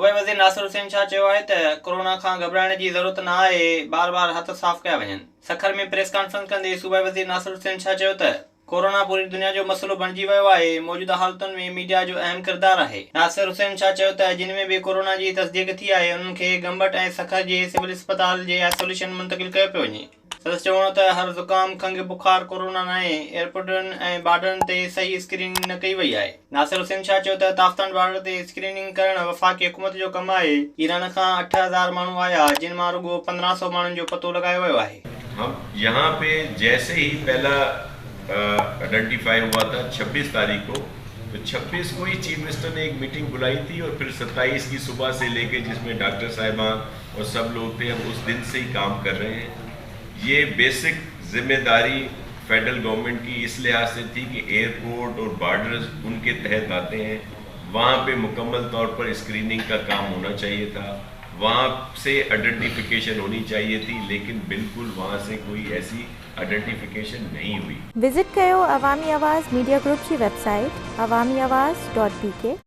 सूबाई वज़ीर नासिर हुसैन शाह चयो आहे त कोरोना खां घबराइण जी ज़रूरत न आहे, बार हथ साफ़ कया वञनि। सखर में प्रेस कॉन्फ्रेंस कंदे सूबाई वज़ीर नासिर हुसैन शाह चयो त कोरोना पूरी दुनिया जो मसइलो बणिजी वियो आहे। मौजूदा हालतुनि में मीडिया जो अहम किरदारु आहे। नासिर हुसैन शाह चयो त जिन में बि कोरोना जी तस्दीक थी आहे उन्हनि खे गंबट ऐं सखर जे सिविल अस्पताल जे आइसोलेशन मुंतक़िल कयो पियो वञे। संदसि चवणो त हर ज़ुकाम खंघि बुखार कोरोना न आहे। एयरपोर्टनि ऐं बॉर्डरनि ते सही स्क्रीनिंग न कई वई आहे। नासिर हुसैन शाह चयो त ताफ्तान बॉर्डर ते स्क्रीनिंग करणु वफ़ाक़ी हुकूमत जो कमु आहे। ईरान खां 8000 माण्हू आया, जिन मां रुॻो 1500 माण्हुनि जो पतो लॻायो वियो आहे। हम यहाँ पे जैसे ही पहला आइडेंटिफाई हुआ था 26 तारीख को, तो 26 को ही चीफ मिनिस्टर ने एक मीटिंग बुलाई थी और फिर 27 की सुबह से लेके जिसमें डॉक्टर साहिबान और सब लोग थे, हम उस दिन से ही काम कर रहे हैं। ये बेसिक जिम्मेदारी फेडरल गवर्नमेंट की इस लिहाज से थी कि एयरपोर्ट और बॉर्डर्स उनके तहत आते हैं, वहाँ पे मुकम्मल तौर पर स्क्रीनिंग का काम होना चाहिए था, वहाँ से आइडेंटिफिकेशन होनी चाहिए थी, लेकिन बिल्कुल वहाँ से कोई ऐसी आइडेंटिफिकेशन नहीं हुई। विजिट कयो अवामी आवाज़ मीडिया ग्रुप की वेबसाइट awamiawaz.pk।